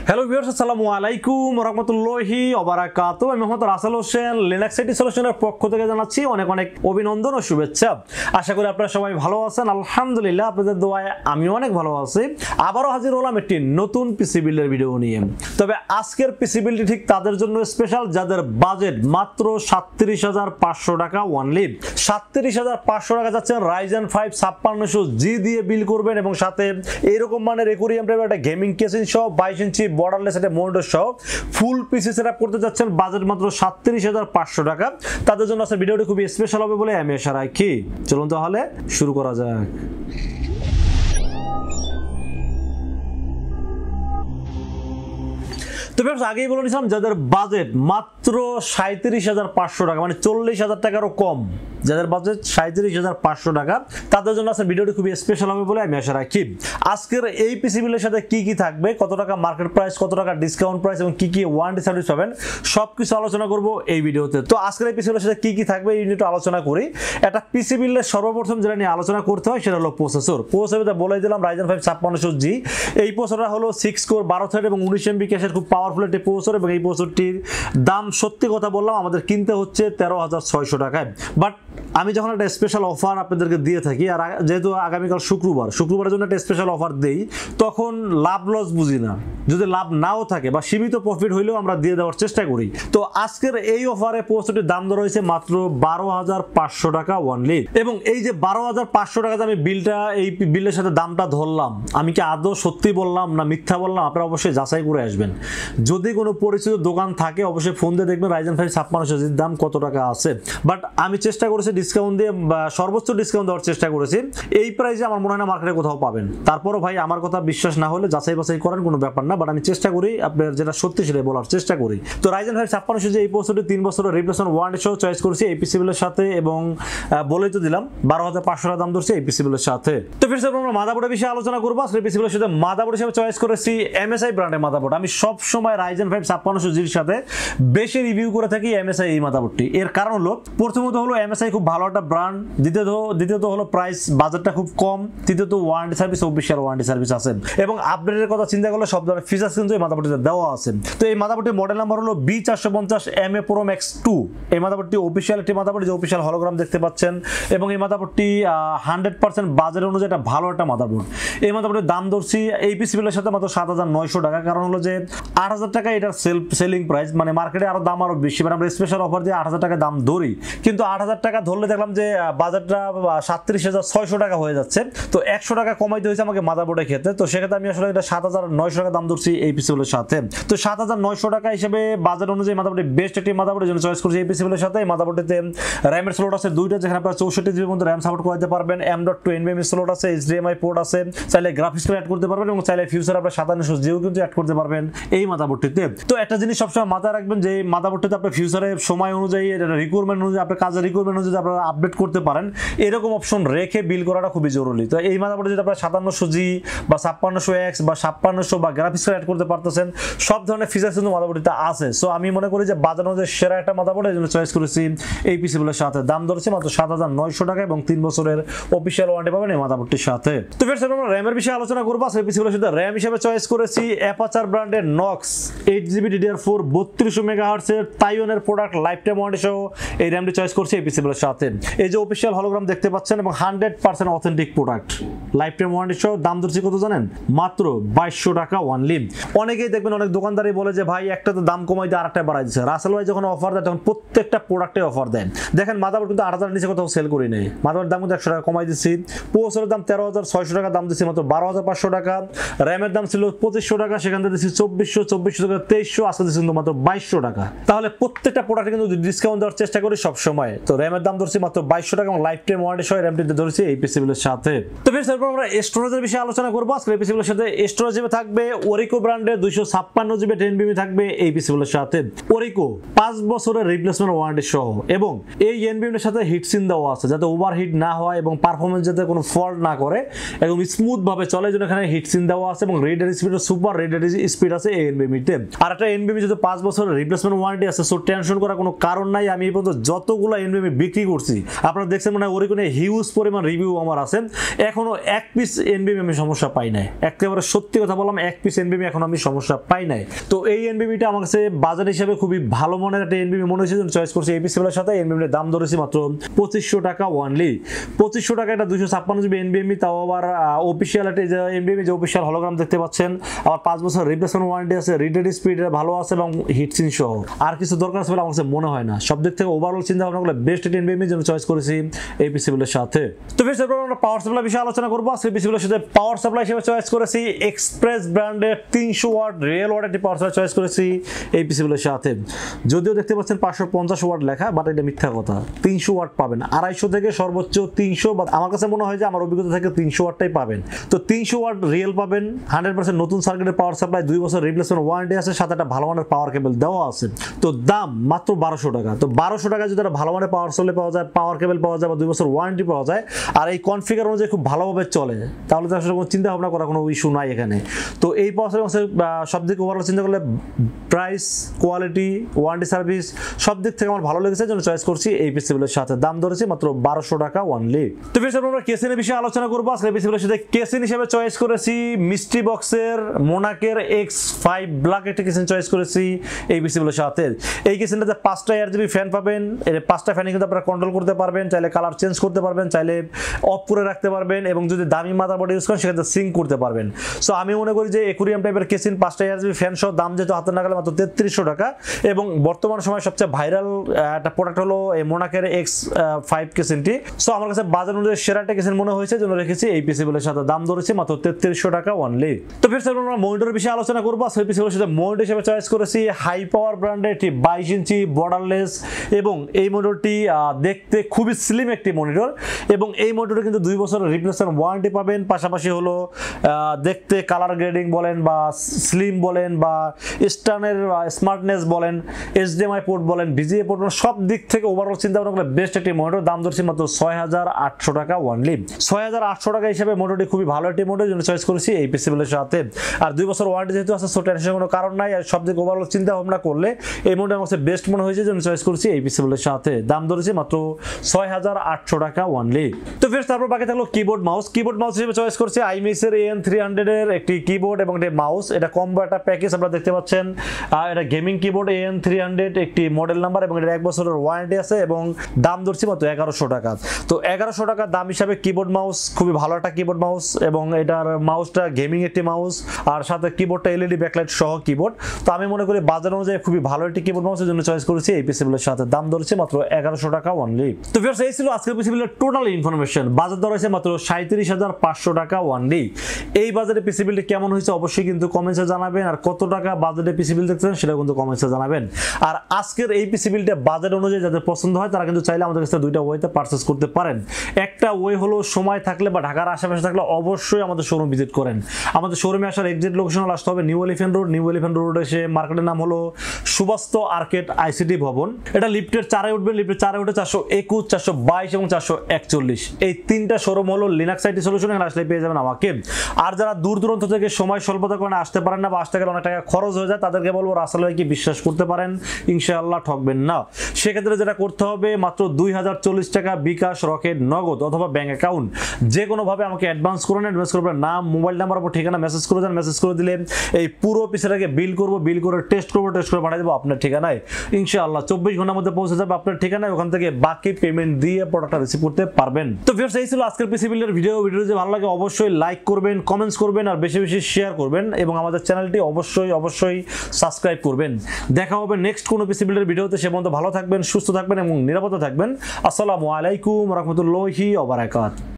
Hello viewers, আসসালামু আলাইকুম ওয়া রাহমাতুল্লাহি ওয়া বারাকাতুহু। আমি মোহাম্মদ রাসেল হোসেন, লিনাক্স আইটি সলিউশনের পক্ষ থেকে জানাচ্ছি অনেক অনেক অভিনন্দন ও শুভেচ্ছা। আশা করি আপনারা সবাই ভালো আছেন। আলহামদুলিল্লাহ, আপনাদের দোয়ায় আমিও অনেক ভালো আছি। আবারও হাজির হলাম একটি নতুন পিসি বিল্ডের ভিডিও নিয়ে। তবে আজকের পিসি বিল্ডটি ঠিক তাদের জন্য স্পেশাল যাদের বাজেট মাত্র ৩৭,৫০০ টাকা অনলি। ৩৭,৫০০ টাকা যাচ্ছেন Ryzen 5 5600G দিয়ে বিল করবেন এবং সাথে এরকম মানের একুরিয়াম টাইপের একটা গেমিং কেসিং সহ 22 ইঞ্চি বর্ডারলেস একটা মনিটর সহ ফুল পিসি সেটআপ করতে যাচ্ছেন, বাজেট মাত্র ৩৭,৫০০ টাকা। তাদের জন্য আজকের ভিডিওটি খুবই স্পেশাল হবে বলে আমি আশা রাখি। চলুন তাহলে শুরু করা যাক। তো ভিউয়ার্স, আগেই বলে নিয়েছিলাম যাদের বাজেট মাত্র ৩৭,৫০০ টাকা মানে ৪০,০০০ টাকারও কম, যাদের বাজেট ৩৭,৫০০ টাকা তাদের জন্য আজকের ভিডিওটি খুবই স্পেশাল হবে বলে আমি আশা রাখি। আজকের এই পিসি বিলের সাথে কি কি থাকবে, কত টাকা মার্কেট প্রাইস, কত টাকা ডিসকাউন্ট প্রাইস এবং কি কি ওয়ারেন্টি সার্ভিস পাবেন সবকিছু আলোচনা করব এই ভিডিওতে। তো আজকের এই পিসি বিলের সাথে কি কি থাকবে এই নিয়ে আলোচনা করি। একটা পিসি বিলের সর্বপ্রথম যেটা নিয়ে আলোচনা করতে হয় সেটা হলো প্রসেসর। প্রসেসরটা বলে দিলাম Ryzen 5 5600G। এই প্রসেসরটা হলো 6 কোর 12 থ্রেড এবং 19 MB ক্যাশের খুব পাওয়ারফুল একটি প্রসেসর এবং এই প্রসেসরটির দাম সত্যি কথা বললাম আমাদের কিনতে হচ্ছে 13,600 টাকায়। বাট আমি যখন একটা স্পেশাল অফার আপনাদেরকে দিয়ে থাকি, আর যেহেতু আগামীকাল শুক্রবারের জন্য একটা স্পেশাল অফার দেই, তখন লাভ লস বুঝি না। যদি লাভ নাও থাকে বা সীমিত প্রফিট হইলেও আমরা দিয়ে দেওয়ার চেষ্টা করি। তো আজকের এই অফারে প্রসেসরটির দাম ধরা হয়েছে মাত্র 12,500 টাকা অনলি। এবং এই যে 12,500 টাকাতে আমি এই বিলের সাথে দামটা ধরলাম, আমি কি আদৌ সত্যি বললাম না মিথ্যা বললাম, আপনারা অবশ্যই যাচাই করে আসবেন। যদি কোনো পরিচিত দোকান থাকে অবশ্যই ফোন দিয়ে দেখবেন Ryzen 5 5600G দাম কত টাকা আছে। বাট আমি চেষ্টা করেছি ডিসকাউন্ট দিয়ে সর্বোচ্চ ডিসকাউন্ট দেওয়ার চেষ্টা করেছি। এই প্রাইসে আমার মনে হয় না মার্কেটে কোথাও পাবেন। তারপরও ভাই আমার কথা বিশ্বাস না হলে যাচাই বাছাই করেন, কোনো ব্যাপার না। বাট আমি চেষ্টা করি আপনার যেটা সত্যি সেটাই বলার চেষ্টা করি। তো Ryzen 5 5600G এই প্রসেসরটি 3 বছরের রিপ্লেসমেন্ট ওয়ারেন্টি সহ চয়েস করেছি এই পিসি বিলের সাথে এবং বলেই তো দিলাম 12,500 টাকা দাম ধরছে এই পিসি বিলের সাথে। তো ফির আমরা মাদারবোর্ডের বিষয়ে আলোচনা করবো। আজকে পিসি বিলের সাথে মাদারবোর্ড হিসেবে চয়েস করেছি MSI ব্র্যান্ডের মাদারবোর্ড। আমি সব সময় Ryzen 5 5600Gর সাথে বেশি রিভিউ করে থাকি MSI এই মাদারবোর্ডটি। এর কারণ হলো প্রথমত হলো MSI খুব ভালো একটা ব্র্যান্ড, দ্বিতীয়ত হলো প্রাইস বাজেটটা খুব কম, তৃতীয়ত warranty service official warranty service আছে এবং আপডেটের কথা চিন্তা করলে সব ধরনের ফিচার্স কিন্তু এই মাদারবোর্ডটিতে দেওয়া আছে। তো এই মাদারবোর্ডটির মডেল নাম্বার হলো B450MA Pro Max 2। এই মাদারবোর্ডটি অফিশিয়াল একটি মাদারবোর্ড, যে অফিশিয়াল হলোগ্রাম দেখতে পাচ্ছেন এবং এই মাদারবোর্ডটি 100% বাজেট অনুযায়ী একটা ভালো একটা মাদারবোর্ড। এই মাদারবোর্ডের দাম ধরছি এই পিসি বিলের সাথে মাত্র 7,900 টাকা। কারণ হলো যে 8,000 টাকা এটার সেলিং প্রাইস, মানে মার্কেটে আরো দাম আরো বেশি, মানে আমরা স্পেশাল অফার দিয়ে 8,000 টাকা দাম ধরি, কিন্তু 8,000 টাকা ধরলে দেখলাম যে বাজেটটা 37,600 টাকা হয়ে যাচ্ছে। তো 100 টাকা কমাইতে হয়েছে আমাকে মাদারবোর্ডের ক্ষেত্রে। তো সেক্ষেত্রে আমি আসলে এটা 7,900 টাকা দাম ধরছি এই পিসি বিলের সাথে। তো 7,900 টাকা হিসেবে বাজেট অনুযায়ী মাদারবোর্ডে বেস্ট একটি মাদারবোর্ডের জন্য চয়েস করছি এই পিসি বিলের সাথে। এই মাদারবোর্ডেতে র্যামের স্লট আছে দুইটা, যেখানে আপনারা 64 জিবি পর্যন্ত র্যাম সাপোর্ট করতে পারবেন। M.2 NVMe স্লট আছে, HDMI পোর্ট আছে, চাইলে গ্রাফিক্স কার্ড অ্যাড করতে পারবেন এবং চাইলে ফিউচারে আপনারা 5700G কিন্তু অ্যাড করতে পারবেন এই মাদারবোর্ডটিতে। তো একটা জিনিস সবসময় মাথায় রাখবেন যে মাদারবোর্ডটিতে আপনার ফিউচারে সময় অনুযায়ী রিকোয়ারমেন্ট অনুযায়ী আপনার কাজের রিকোয়ারমেন্ট অনুযায়ী আপনারা আপডেট করতে পারেন, এরকম অপশন রেখে বিল করাটা খুবই জরুরি। তো এই মাদারবোর্ডে যদি আপনারা 5700G বা 5600X বা 5600 বা গ্রাফিক্স কার্ড অ্যাড করতে পারতেছেন, সব ধরনের ফিচার্স কিন্তু মাদারবোর্ডটিতে আছে। সো আমি মনে করি যে বাজার অনুযায়ী সেরা একটা মাদারবোর্ড, এই জন্য চয়েস করেছি এই পিসি বিলের সাথে। দাম ধরেছে মাত্র 7,900 টাকা এবং 3 বছরের অফিশিয়াল ওয়ারেন্টি পাবেন এই মাদারবোর্ডটির সাথে। তো ফির আমরা র্যামের বিষয়ে আলোচনা করবো। সেই পিসি বিলের সাথে র্যাম হিসেবে চয়েস করেছি Apacer ব্র্যান্ডের Knox 8GB DDR4 3200 MHz এর তাইওয়ানের প্রোডাক্ট লাইফ টাইম ওয়ারেন্টি সহ এই র্যামটি চয়েস করছি এই পিসি বিলের সাথে। এই যে অফিশিয়াল হলোগ্রাম দেখতে পাচ্ছেন এবং 100% authentic product life time warranty সহ। দাম ধরছি কত জানেন? মাত্র 2200 টাকা অনলি। অনেকেই দেখবেন অনেক দোকানদারই বলে যে ভাই একটা তো দাম কমাই দিয়ে আরেকটা বাড়াই দিচ্ছে। রাসেল ভাই যখন অফার দেয় তখন প্রত্যেকটা প্রোডাক্টে অফার দেন। দেখেন মাদারবোর্ড কিন্তু 8,000 নিচে কোথাও সেল করি নেই, মাদারবোর্ড দাম কিন্তু 100 টাকা কমাই দিচ্ছি। প্রসেসরের দাম 13,600 টাকা, দাম দিচ্ছি মাত্র 12,500 টাকা। র্যামের দাম ছিল 2500 টাকা, সেখান থেকে দিচ্ছি 2400 টাকা 2300, আজকে দিচ্ছি কিন্তু মাত্র 2200 টাকা। তাহলে প্রত্যেকটা প্রোডাক্টে কিন্তু ডিসকাউন্ট দেওয়ার চেষ্টা করি সব সময়। তো র্যামের দাম ধরছি মাত্র 2200 টাকা এবং লাইফ টাইম ওয়ারেন্টি সহ র্যামটিতে ধরেছি এই পিসি বিলের সাথে। তো ফির এরপর আমরা স্টোরেজের বিষয়ে আলোচনা করবো। আজকে এই পিসি বিলের সাথে স্টোরেজ হিসেবে থাকবে Orico ব্র্যান্ডের 256GB 10BB থাকবে এই পিসি বিলের সাথে। Orico 5 বছরের রিপ্লেসমেন্ট ওয়ারেন্টি সহ এবং এই NVMe এর সাথে হিটসিন দেওয়া আছে যাতে ওভারহিট না হয় এবং পারফরম্যান্স যাতে কোনো ফল্ট না করে, একদম স্মুথ ভাবে চলে, জন্য এখানে হিটসিন দেওয়া আছে এবং red speed super red speed আছে এই NVMe তে। আর একটা NVMe যদি 5 বছরের রিপ্লেসমেন্ট ওয়ারেন্টি আছে, সো টেনশন করার কোনো কারণ নাই। আমি এই পর্যন্ত যতগুলো NVMe বিক্রি করছি আপনারা দেখছেন মানে Orico নিয়ে হিউজ পরিমাণ রিভিউ আমার আছে, এখনো এক পিস NVMe আমি সমস্যা পাই নাই। একেবারে সত্যি কথা বললাম, এক পিস এনভিএমই এখন আমি সমস্যা পাই নাই। তো এই এনভিএমিটা আমার কাছে বাজার হিসেবে খুবই ভালো মনের একটা এনভিএমি মনে হয়েছে, চয়েস করছি এই পিসিগুলোর সাথে। এনভিএমির দাম ধরেছি মাত্র 2500 টাকা অনলি। 2500 টাকা এটা 256 জিবি এনভিএমি, তাও আবার অফিসিয়াল একটা এনভিএমি, যে অফিসিয়াল হলোগ্রাম দেখতে পাচ্ছেন। আবার 5 বছর রিপ্লেসমেন্ট ওয়ারেন্টি আছে, রিডেড স্পিড ভালো আছে এবং হিটসিন সহ। আর কিছু দরকার আছে বলে আমার কাছে মনে হয় না। সব দিক থেকে ওভারঅল চিন্তা ভাবনা করলে বেস্ট একটা এনভিএমির জন্য চয়েস করেছি এই পিসিগুলোর সাথে। তো ফের আমরা পাওয়ার সাপ্লাই বিষয়ে আলোচনা করবো। সেই পিসিগুলোর সাথে পাওয়ার সাপ্লাই হিসেবে চয়েস করেছি এক্সপ্রেস ব্র্যান্ডের 300 ওয়াট রিয়েল ওয়াট একটি পাওয়ার সাপ্লাই চয়েস করেছি এই পিসিগুলোর সাথে। যদিও দেখতে পাচ্ছেন 550 ওয়াট লেখা, বাট এটা মিথ্যা কথা। 300 ওয়াট পাবেন, 250 থেকে সর্বোচ্চ 300, বা আমার কাছে মনে হয় যে আমার অভিজ্ঞতা থেকে 300 ওয়াটটাই পাবেন। তো 300 ওয়াট রিয়েল পাবেন, 100% নতুন সার্কিটের পাওয়ার সাপ্লাই, 2 বছর রিপ্লেসমেন্ট ওয়ারেন্টি আছে, সাথে একটা ভালো মানের পাওয়ার কেবল দেওয়া আছে। তো দাম মাত্র 1200 টাকা। তো 1200 টাকা যদি একটা ভালো মানের পাওয়ার সাপ্লাই পাওয়া যায়, পাওয়ার কেবল পাওয়া যায়, বা 2 বছর ওয়ারেন্টি পাওয়া যায়, আর এই কনফিগার অনুযায়ী খুব ভালোভাবে চলে, তাহলে তো আসলে কোনো চিন্তা ভাবনা করার কোনো ইস্যু নাই এখানে। তো এই পাওয়ার সাপ্লাই সব দিক ওভারঅল চিন্তা করলে প্রাইস, কোয়ালিটি, ওয়ারেন্টি সার্ভিস সব দিক থেকে আমার ভালো লেগেছে, জন্য চয়েস করছি এই পিসিগুলোর সাথে। দাম ধরেছি মাত্র 1200 টাকা অনলি। তো ফের আমরা কেসিনের বিষয়ে আলোচনা করবো। আজকে পিসিগুলোর সাথে কেসিন হিসেবে চয়েস করেছি মিস্ট্রিবক্সের মোনাকের X5 ব্ল্যাক একটা কেসিন চয়েস করেছি এই পিসিগুলোর সাথে। এই কেসিনটাতে 5টা ARGB ফ্যান পাবেন। এই 5টা ফ্যানই কিন্তু আপনারা কন্ট্রোল করতে পারবেন, চাইলে কালার চেঞ্জ করতে পারবেন, চাইলে অফ করে রাখতে পারবেন, এবং যদি দামি মাদারবোর্ড ইউজ করেন সেক্ষেত্রে সিঙ্ক করতে পারবেন। সো আমি মনে করি যে একুরিয়াম টাইপের কেসিন 5টা ARGB ফ্যান সহ দাম যেহেতু হাতে নাগালে মাত্র 3300 টাকা, এবং বর্তমান সময় সবচেয়ে ভাইরাল একটা প্রোডাক্ট হলো এই মোনাকের X5 কেসিনটি। সো আমার কাছে বাজার অনুযায়ী সেরা একটা কেসিন মনে হয়েছে, জন্য রেখেছি এই পিসিগুলোর সাথে। দাম ধরেছি মাত্র 3300 টাকা অনলি। তো ফের আমরা মনিটরের বিষয়ে আলোচনা করবো। সেই পিসিগুলোর সাথে মনিটর হিসেবে চয়েস করেছি হাই পাওয়ার ব্র্যান্ডের একটি 22 ইঞ্চি বর্ডারলেস, এবং এই মনিটরটি দেখতে খুবই স্লিম একটি মনিটর, এবং এই মনিটরে কিন্তু 2 বছরের রিপ্লেসমেন্ট ওয়ারেন্টি পাবেন। পাশাপাশি হলো দেখতে কালার গ্রেডিং বলেন, বা স্লিম বলেন, বা স্টানের স্মার্টনেস বলেন, HDMI পোর্ট বলেন, VGA পোর্ট বলেন, সব দিক থেকে ওভারঅল চিন্তা ভাবনা করলে বেস্ট একটি মনিটর। দাম ধরছি মাত্র 6800 টাকা অনলি। 6800 টাকা হিসেবে মোটরটি খুবই ভালো একটি মোটর, জন্য চয়েস করেছি এই পিসিগুলোর সাথে। আর 2 বছর ওয়ারেন্টি যেহেতু আছে, সো টেনশনের কোনো কারণ নাই। আর সব দিক ওভারঅল চিন্তা ভাবনা করলে এই মোটর আমার কাছে বেস্ট মনে হয়েছে, জন্য চয়েস করেছি এই পিসিগুলোর সাথে। দাম ধরেছি মাত্র 6800 টাকা অনলি। তো ফের তারপর বাকি থাকলো কিবোর্ড মাউস। কিবোর্ড মাউস হিসেবে চয়েস করছি আইমিসের AN300 এর একটি কিবোর্ড এবং একটি মাউস। এটা কম্বো একটা প্যাকেজ আপনারা দেখতে পাচ্ছেন। এটা গেমিং কিবোর্ড AN300 একটি মডেল নাম্বার, এবং এটা 1 বছরের ওয়ারেন্টি আছে, এবং দাম ধরছি মাত্র 1100 টাকা। তো 1100 টাকা দাম হিসাবে কিবোর্ড মাউস খুবই ভালো একটা কিবোর্ড মাউস, এবং এটার মাউসটা গেমিং একটি মাউস, আর সাথে কিবোর্ডটা LED ব্যাকলাইট সহ কিবোর্ড। তো আমি মনে করি বাজার অনুযায়ী খুবই ভালো একটি কিবোর্ড মাউসের জন্য চয়েস করেছি এই পিসিগুলোর সাথে। দাম ধরছে মাত্র 1100 টাকা অনলি। তো ভিউয়ার্স, এই ছিল আজকের পিসিগুলোর টোটাল ইনফরমেশন। বাজার দর হয়েছে মাত্র 37,500 টাকা অনলি। এই বাজারে পিসিবিলটি কেমন হয়েছে অবশ্যই কিন্তু কমেন্টসে জানাবেন, আর কত টাকা বাজারে পিসিবিল দেখছেন সেটা কিন্তু কমেন্টসে জানাবেন। আর আজকের এই পিসিবিলটা বাজার অনুযায়ী যাদের পছন্দ হয় তারা কিন্তু চাইলে আমাদের কাছে 2টা ওয়েতে পারচেজ করতে পারেন। একটা ওয়ে হলো সময় থাকলে বা ঢাকার আশেপাশে থাকলে অবশ্যই আমাদের শোরুম ভিজিট করেন। আমাদের শোরুমে আসার এক্সাক্ট লোকেশন আসতে হবে new elephant road. New elephant road এসে মার্কেটের নাম হলো সুবাস্তু আর্কেড ICT ভবন। এটা লিফটের 4-এ উঠবেন, লিফটের 4-এ উঠে 421, 422 এবং 441 এই 3টা শোরুম হলো লিনাক্স IT সলিউশন। এখানে আসলে পেয়ে যাবেন আমাকে। আর যারা দূর দূরান্ত থেকে সময় স্বল্পতার কারণে আসতে পারেন না, বা আসতে গেলে অনেক টাকা খরচ হয়ে যায়, তাদেরকে বলবো রাসেল ভাইকে বিশ্বাস করতে পারেন, ইনশাআল্লাহ ঠকবেন না। সেক্ষেত্রে যেটা করতে হবে, মাত্র 2040 টাকা বিকাশ, রকেট, নগদ অথবা ব্যাংক অ্যাকাউন্ট যে কোনোভাবে আমাকে অ্যাডভান্স করুন। অ্যাডভান্স করবেন নাম, মোবাইল নাম্বার, ঠিকানা মেসেজ করে দেন। মেসেজ করে দিলে এই পুরো পিসটাকে বিল করব, বিল করে টেস্ট করবো, টেস্ট করে পাঠিয়ে দেবো আপনার ঠিকানায়। ইনশাআল্লাহ 24 ঘন্টার মধ্যে পৌঁছে যাবে আপনার ঠিকানায়। ওখান থেকে বাকি পেমেন্ট দিয়ে প্রোডাক্টটা রিসিভ করতে পারবেন। তো ভিউয়ার্স, এই ছিল আজকের পিসি বিল্ডের ভিডিও। ভিডিও যদি ভালো লাগে অবশ্যই লাইক করবেন, কমেন্টস করবেন, আর বেশি বেশি শেয়ার করবেন, এবং আমাদের চ্যানেলটি অবশ্যই সাবস্ক্রাইব করবেন। দেখা হবে নেক্সট কোনো পিসি বিল্ডের ভিডিওতে। সে পর্যন্ত ভালো থাকবেন, সুস্থ থাকবেন এবং নিরাপদে থাকবেন। আসসালামু আলাইকুম ওয়া রাহমাতুল্লাহি ওয়া বারাকাতুহু।